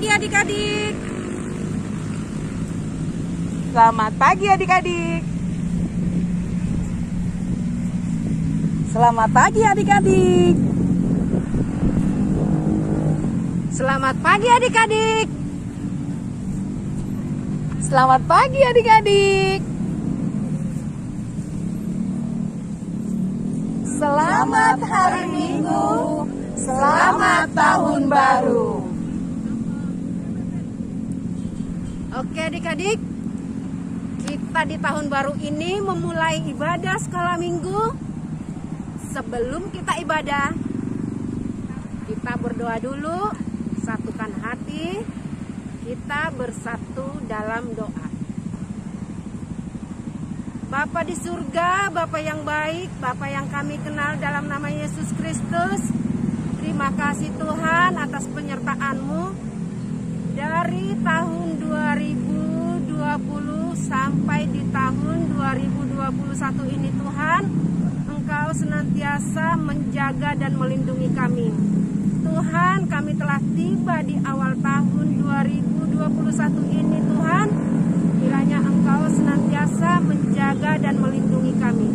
pagi adik-adik. Selamat pagi adik-adik. Selamat pagi adik-adik. Selamat pagi adik-adik. Selamat pagi adik-adik. Selamat hari Minggu. Selamat tahun baru. Oke adik-adik, kita di tahun baru ini memulai ibadah sekolah minggu. Sebelum kita ibadah, kita berdoa dulu, satukan hati, kita bersatu dalam doa. Bapa di surga, Bapa yang baik, Bapa yang kami kenal dalam nama Yesus Kristus, terima kasih Tuhan atas penyertaan-Mu dari tahun 2020 sampai di tahun 2021 ini Tuhan. Engkau senantiasa menjaga dan melindungi kami. Tuhan, kami telah tiba di awal tahun 2021 ini Tuhan. Kiranya Engkau senantiasa menjaga dan melindungi kami.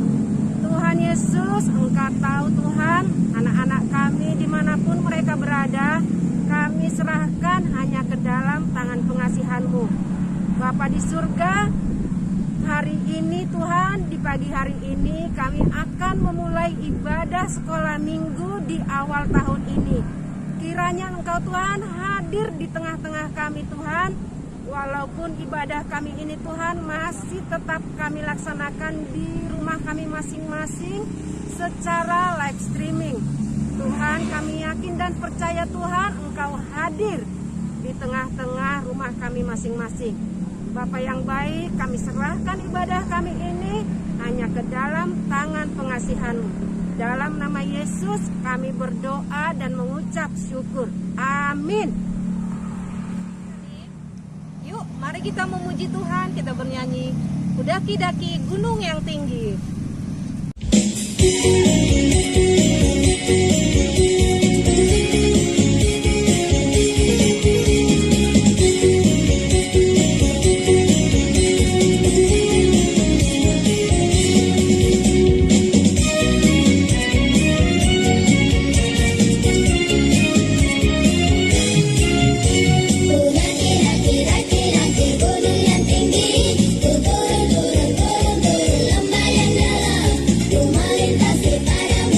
Tuhan Yesus, Engkau tahu Tuhan, anak-anak kami dimanapun mereka berada, kami serahkan hanya ke dalam tangan pengasihan-Mu. Bapa di surga, hari ini Tuhan, di pagi hari ini kami akan memulai ibadah sekolah minggu di awal tahun ini. Kiranya Engkau Tuhan hadir di tengah-tengah kami Tuhan. Walaupun ibadah kami ini Tuhan masih tetap kami laksanakan di rumah kami masing-masing secara live streaming. Tuhan, kami yakin dan percaya Tuhan Engkau hadir di tengah-tengah rumah kami masing-masing. Bapa yang baik, kami serahkan ibadah kami ini hanya ke dalam tangan pengasihan-Mu. Dalam nama Yesus kami berdoa dan mengucap syukur. Amin. Yuk, mari kita memuji Tuhan, kita bernyanyi Kudaki-daki gunung yang tinggi. Melintasi padang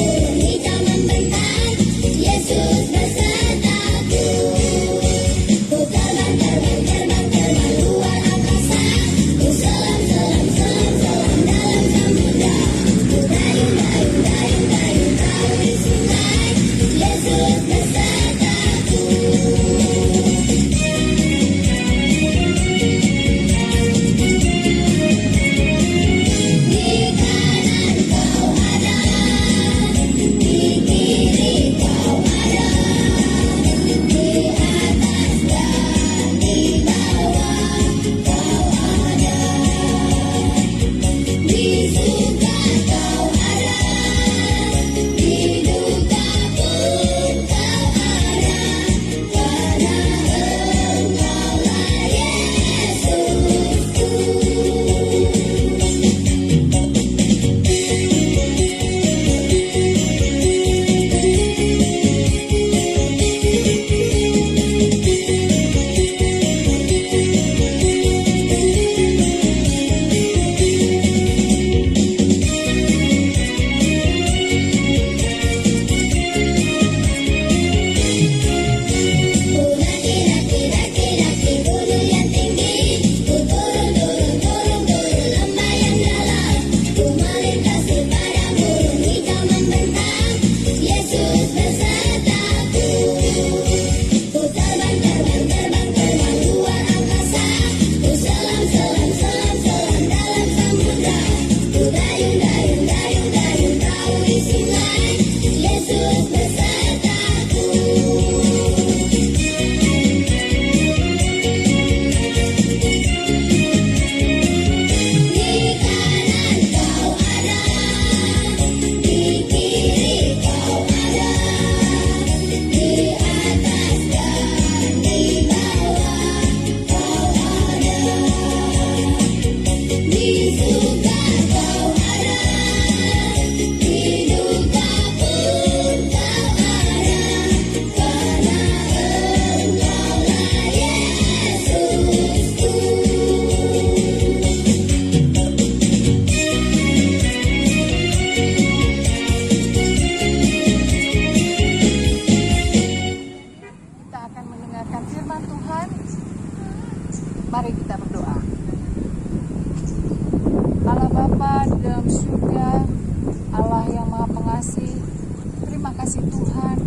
kasih Tuhan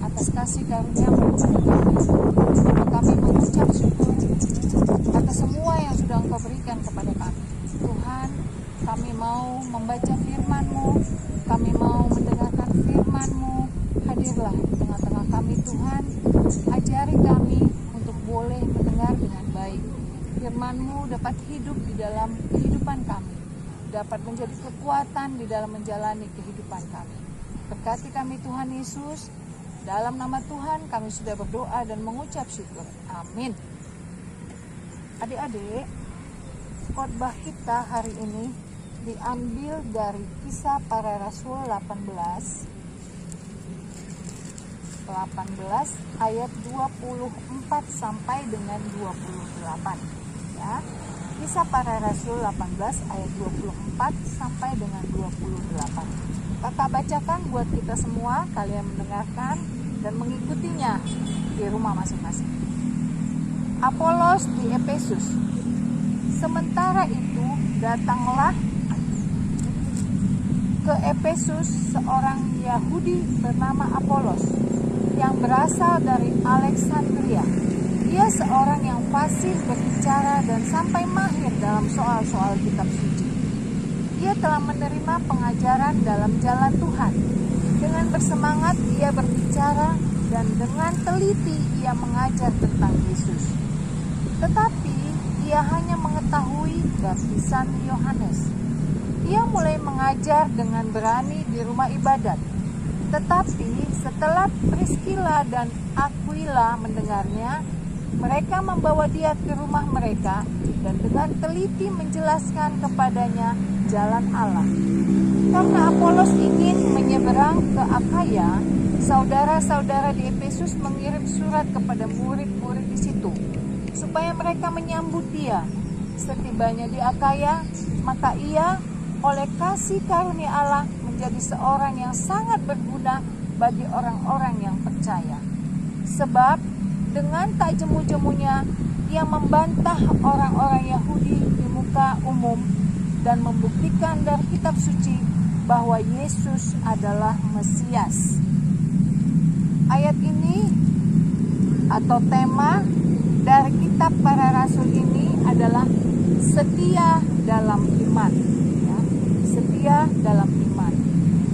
atas kasih karunia-Mu kepada kami. Kami mengucap syukur atas semua yang sudah Engkau berikan kepada kami. Tuhan, kami mau membaca firman-Mu, kami mau mendengarkan firman-Mu. Hadirlah di tengah-tengah kami Tuhan, ajari kami untuk boleh mendengar dengan baik. Firman-Mu dapat hidup di dalam kehidupan kami, dapat menjadi kekuatan di dalam menjalani kehidupan kami. Berkati kami Tuhan Yesus, dalam nama Tuhan kami sudah berdoa dan mengucap syukur. Amin. Adik-adik, khotbah kita hari ini diambil dari Kisah Para Rasul 18 ayat 24 sampai dengan 28 ya. Kisah Para Rasul 18 ayat 24 sampai dengan 28. Kakak bacakan buat kita semua, kalian mendengarkan dan mengikutinya di rumah masing-masing. Apolos di Efesus. Sementara itu datanglah ke Efesus seorang Yahudi bernama Apolos yang berasal dari Alexandria. Dia seorang yang fasih berbicara dan sampai mahir dalam soal-soal kitab suci. Dia telah menerima pengajaran dalam jalan Tuhan. Dengan bersemangat ia berbicara dan dengan teliti ia mengajar tentang Yesus. Tetapi ia hanya mengetahui baptisan Yohanes. Ia mulai mengajar dengan berani di rumah ibadat. Tetapi setelah Priscilla dan Aquila mendengarnya, mereka membawa dia ke rumah mereka dan dengan teliti menjelaskan kepadanya jalan Allah. Karena Apolos ingin menyeberang ke Akaya, saudara-saudara di Efesus mengirim surat kepada murid-murid di situ, supaya mereka menyambut dia. Setibanya di Akaya, maka ia oleh kasih karunia Allah menjadi seorang yang sangat berguna bagi orang-orang yang percaya. Sebab dengan tak jemu-jemunya ia membantah orang-orang Yahudi di muka umum dan membuktikan dari kitab suci bahwa Yesus adalah Mesias. Ayat ini atau tema dari kitab Para Rasul ini adalah setia dalam iman. Ya, setia dalam iman.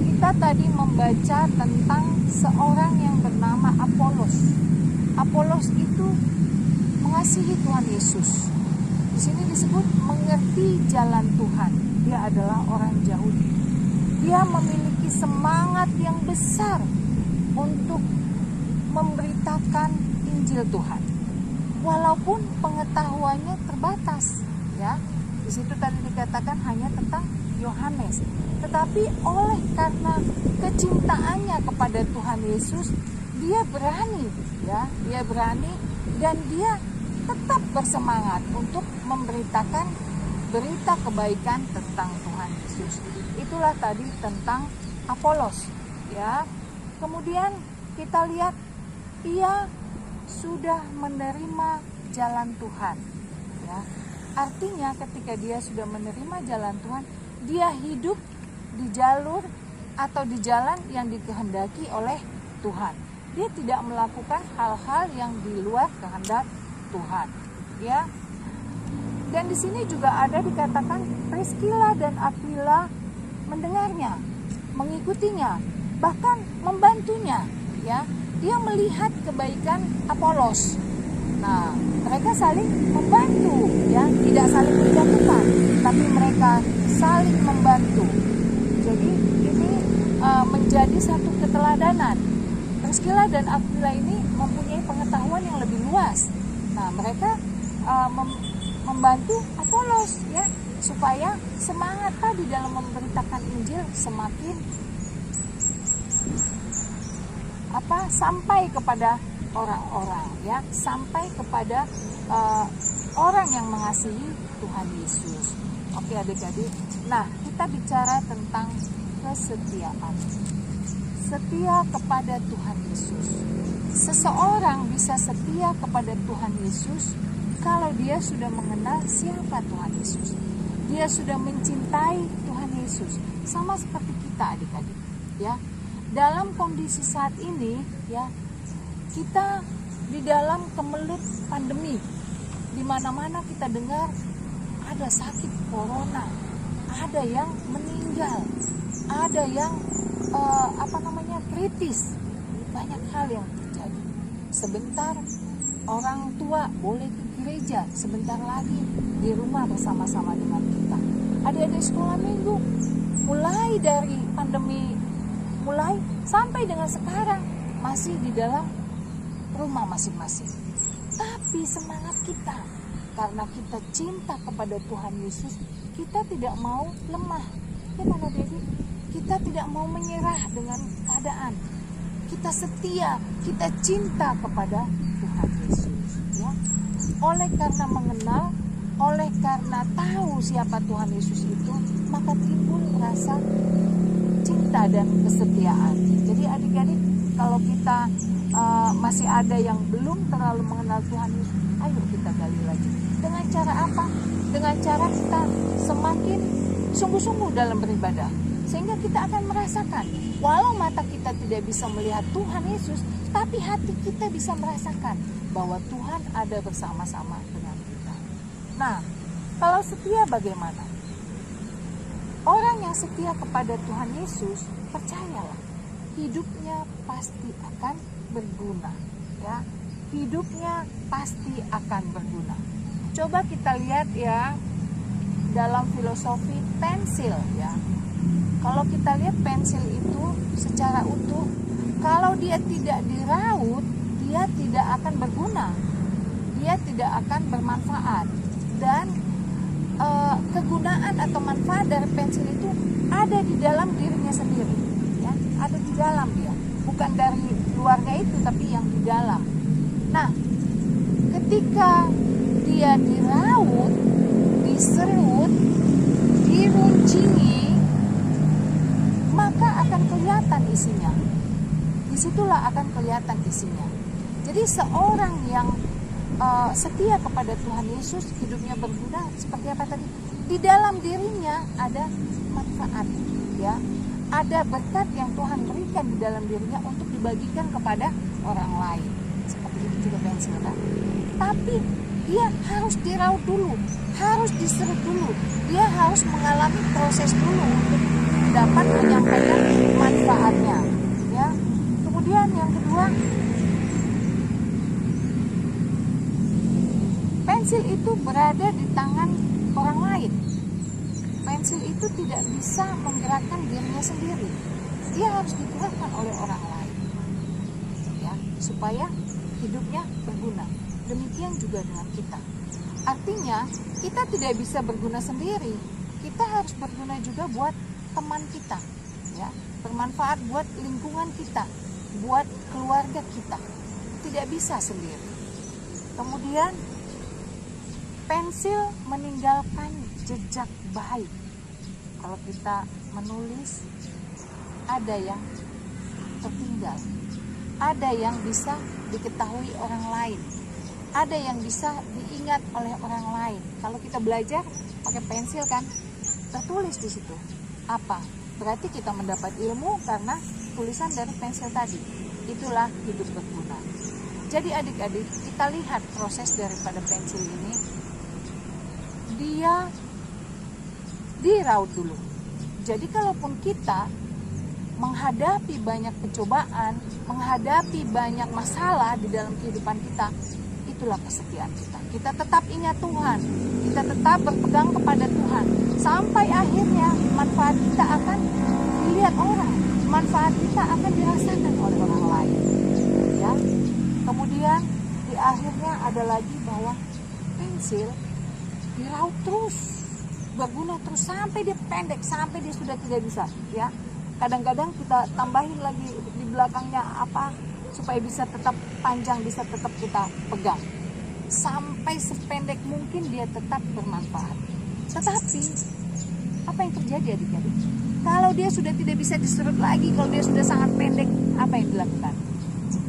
Kita tadi membaca tentang seorang yang bernama Apolos. Apolos itu mengasihi Tuhan Yesus. Di sini disebut mengerti jalan Tuhan. Dia adalah orang Yahudi. Dia memiliki semangat yang besar untuk memberitakan Injil Tuhan. Walaupun pengetahuannya terbatas, ya. Di situ tadi dikatakan hanya tentang Yohanes. Tetapi oleh karena kecintaannya kepada Tuhan Yesus, dia berani, ya. Dia berani dan dia tetap bersemangat untuk memberitakan berita kebaikan tentang Tuhan Yesus. Itulah tadi tentang Apolos, ya. Kemudian kita lihat ia sudah menerima jalan Tuhan, ya. Artinya ketika dia sudah menerima jalan Tuhan, dia hidup di jalur atau di jalan yang dikehendaki oleh Tuhan. Dia tidak melakukan hal-hal yang di luar kehendak Tuhan, ya. Dan di sini juga ada dikatakan Priscilla dan Aquila mendengarnya, mengikutinya, bahkan membantunya, ya. Dia melihat kebaikan Apolos. Nah, mereka saling membantu, ya, tidak saling menjatuhkan, tapi mereka saling membantu. Jadi ini menjadi satu keteladanan. Priscilla dan Aquila ini mempunyai pengetahuan yang lebih luas. Nah, mereka membantu Apolos, ya, supaya semangat tadi dalam memberitakan Injil semakin sampai kepada orang-orang, ya, sampai kepada orang yang mengasihi Tuhan Yesus. Oke adik-adik. Nah, kita bicara tentang kesetiaan. Setia kepada Tuhan Yesus. Seseorang bisa setia kepada Tuhan Yesus kalau dia sudah mengenal siapa Tuhan Yesus. Dia sudah mencintai Tuhan Yesus. Sama seperti kita adik-adik, ya. dalam kondisi saat ini ya, kita di dalam kemelut pandemi, di mana-mana kita dengar ada sakit corona, ada yang meninggal, ada yang kritis, banyak hal yang terjadi. Sebentar orang tua boleh ke gereja, sebentar lagi di rumah bersama-sama dengan kita. Adik-adik sekolah minggu, mulai dari pandemi mulai sampai dengan sekarang masih di dalam rumah masing-masing. Tapi semangat kita, karena kita cinta kepada Tuhan Yesus, kita tidak mau lemah. Ya kan adik-adik? Kita tidak mau menyerah dengan keadaan. Kita setia, kita cinta kepada Tuhan Yesus. Ya. Oleh karena mengenal, oleh karena tahu siapa Tuhan Yesus itu, maka timbul rasa cinta dan kesetiaan. Jadi adik-adik, kalau kita masih ada yang belum terlalu mengenal Tuhan Yesus, ayo kita gali lagi. Dengan cara apa? Dengan cara kita semakin sungguh-sungguh dalam beribadah. Sehingga kita akan merasakan, walau mata kita tidak bisa melihat Tuhan Yesus, tapi hati kita bisa merasakan bahwa Tuhan ada bersama-sama dengan kita. Nah, kalau setia bagaimana? Orang yang setia kepada Tuhan Yesus, percayalah, hidupnya pasti akan berguna. Ya, hidupnya pasti akan berguna. Coba kita lihat ya, dalam filosofi pensil ya. Kalau kita lihat pensil itu secara utuh, kalau dia tidak diraut, dia tidak akan berguna, dia tidak akan bermanfaat. Dan kegunaan atau manfaat dari pensil itu ada di dalam dirinya sendiri, ya, ada di dalam dia, bukan dari luarnya itu, tapi yang di dalam. Nah, ketika dia diraut, diserut, diruncingi, maka akan kelihatan isinya. Disitulah akan kelihatan isinya. Jadi seorang yang setia kepada Tuhan Yesus, hidupnya berguna seperti apa tadi? Di dalam dirinya ada manfaat, ya. Ada berkat yang Tuhan berikan di dalam dirinya untuk dibagikan kepada orang lain. Seperti itu juga pensil kan. Tapi dia harus diraut dulu, harus diserut dulu. Dia harus mengalami proses dulu untuk dapat menyampaikan manfaatnya, ya. Kemudian yang kedua, pensil itu berada di tangan orang lain. Pensil itu tidak bisa menggerakkan dirinya sendiri. Dia harus digerakkan oleh orang lain, ya, supaya hidupnya berguna. Demikian juga dengan kita. Artinya kita tidak bisa berguna sendiri. Kita harus berguna juga buat teman kita, ya, bermanfaat buat lingkungan kita, buat keluarga kita. Tidak bisa sendiri. Kemudian pensil meninggalkan jejak baik. Kalau kita menulis, ada yang tertinggal, ada yang bisa diketahui orang lain, ada yang bisa diingat oleh orang lain. Kalau kita belajar pakai pensil kan, tertulis di situ. Apa? Berarti kita mendapat ilmu karena tulisan dari pensil tadi. Itulah hidup berguna. Jadi adik-adik, kita lihat proses daripada pensil ini. Dia diraut dulu. Jadi kalaupun kita menghadapi banyak pencobaan, menghadapi banyak masalah di dalam kehidupan kita, itulah kesetiaan kita. Kita tetap ingat Tuhan, kita tetap berpegang kepada Tuhan, sampai akhirnya manfaat kita akan dilihat orang, manfaat kita akan dirasakan oleh orang lain. Ya. Kemudian di akhirnya ada lagi bahwa pensil diraut terus, berguna terus sampai dia pendek, sampai dia sudah tidak bisa. Ya. Kadang-kadang kita tambahin lagi di belakangnya apa supaya bisa tetap panjang, bisa tetap kita pegang. Sampai sependek mungkin dia tetap bermanfaat. Tetapi apa yang terjadi adik-adik? Kalau dia sudah tidak bisa diserut lagi, kalau dia sudah sangat pendek, apa yang dilakukan?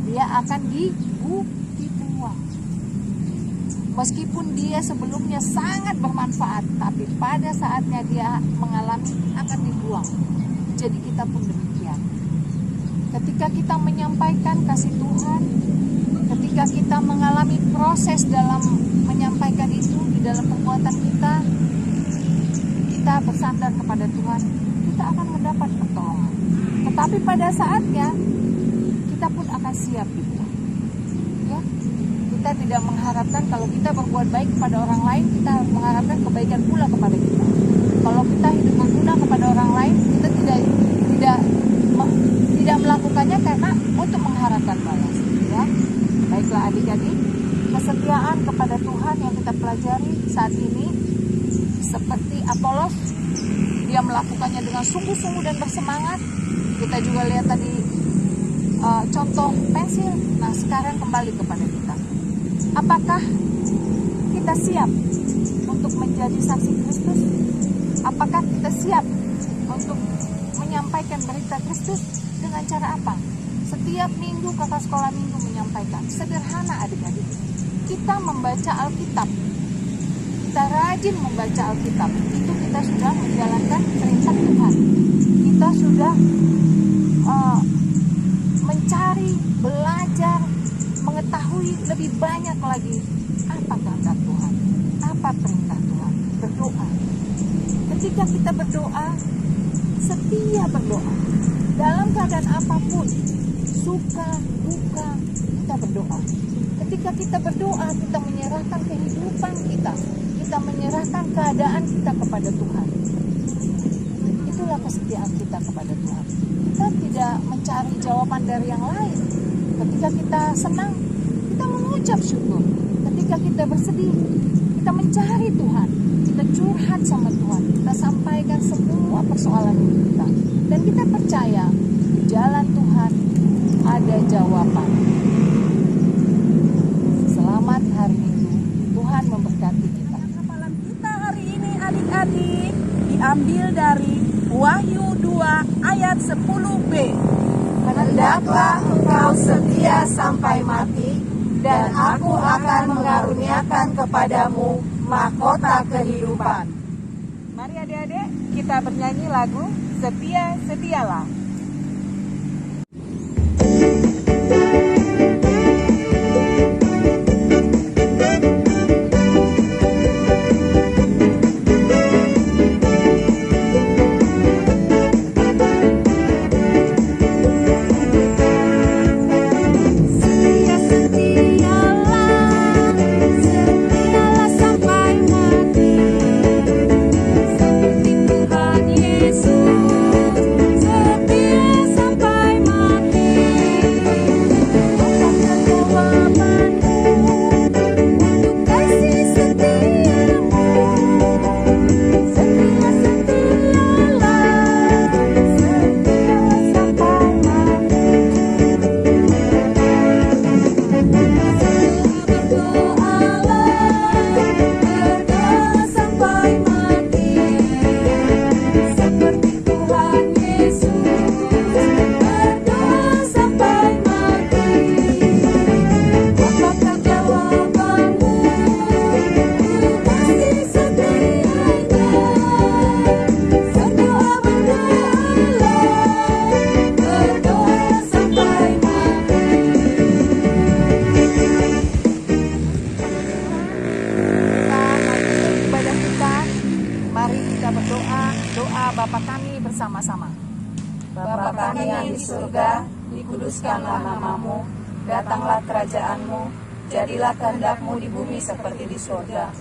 Dia akan dibuang. Meskipun dia sebelumnya sangat bermanfaat, tapi pada saatnya dia mengalami akan dibuang. Jadi kita pun demikian. ketika kita menyampaikan kasih Tuhan, ketika kita mengalami proses dalam menyampaikan itu di dalam perbuatan kita bersandar kepada Tuhan, kita akan mendapat pertolongan. Tetapi pada saatnya kita pun akan siap gitu. Ya, kita tidak mengharapkan kalau kita berbuat baik kepada orang lain, kita mengharapkan kebaikan pula kepada kita. Kalau kita hidup berguna kepada orang lain, kita tidak melakukannya karena untuk mengharapkan balas. Ya, baiklah adik-adik, kesetiaan kepada Tuhan yang kita pelajari saat ini seperti Apolos, dia melakukannya dengan sungguh-sungguh dan bersemangat. Kita juga lihat tadi contoh pensil. Nah, sekarang kembali kepada kita. Apakah kita siap untuk menjadi saksi Kristus? Apakah kita siap untuk menyampaikan berita Kristus? Dengan cara apa? Setiap minggu kakak sekolah minggu menyampaikan. Sederhana adik-adik. Kita membaca Alkitab. Kita rajin membaca Alkitab. Itu kita sudah menjalankan perintah Tuhan. Kita sudah mencari, belajar, mengetahui lebih banyak lagi apa kehendak Tuhan, apa perintah Tuhan. Berdoa. Ketika kita berdoa, setia berdoa. Dalam keadaan apapun, suka, duka, kita berdoa. Ketika kita berdoa, kita menyerahkan kehidupan kita. Kita menyerahkan keadaan kita kepada Tuhan. Itulah kesetiaan kita kepada Tuhan. Kita tidak mencari jawaban dari yang lain. Ketika kita senang, kita mengucap syukur. Ketika kita bersedih, kita mencari Tuhan. Kita curhat sama Tuhan. Kita sampaikan semua persoalan kita. Dan kita percaya di jalan Tuhan ada jawaban. Selamat hari Minggu. Tuhan memberkati kita. Hafalan kita hari ini adik-adik diambil dari Wahyu 2 ayat 10b. Hendaklah engkau setia sampai mati, dan aku akan mengaruniakan kepadamu mahkota kehidupan. Mari adik-adik kita bernyanyi lagu Setia Setialah. Bapa kami bersama-sama. Bapa kami yang di surga, dikuduskanlah namamu, datanglah kerajaanmu, jadilah kehendak-Mu di bumi seperti di surga.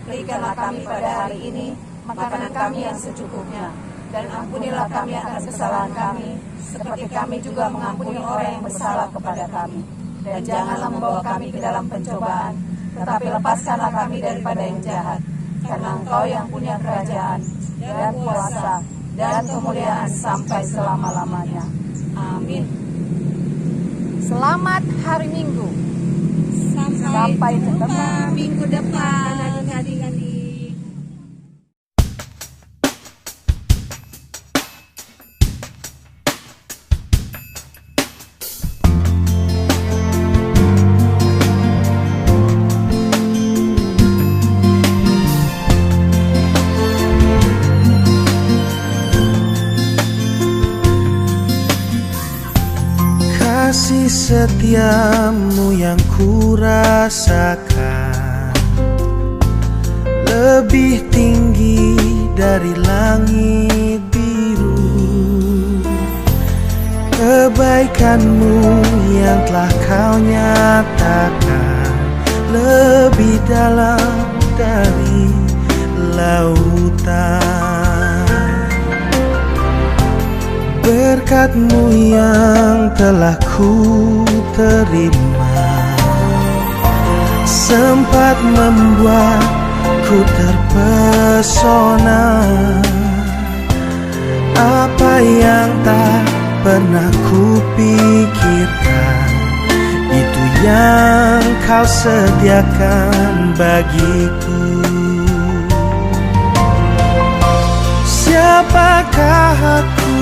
Berikanlah kami pada hari ini makanan kami yang secukupnya, dan ampunilah kami akan kesalahan kami, seperti kami juga mengampuni orang yang bersalah kepada kami. Dan janganlah membawa kami ke dalam pencobaan, tetapi lepaskanlah kami daripada yang jahat. Karena Engkau yang punya kerajaan, dan kuasa, dan kemuliaan sampai selama-lamanya. Amin. Selamat hari Minggu. Sampai jumpa minggu depan adik-adik. setiamu yang kurasakan lebih tinggi dari langit biru. Kebaikanmu yang telah kau nyatakan lebih dalam dari lautan. Berkat-Mu yang telah ku terima sempat membuatku terpesona. Apa yang tak pernah kupikirkan, itu yang kau sediakan bagiku. Siapakah aku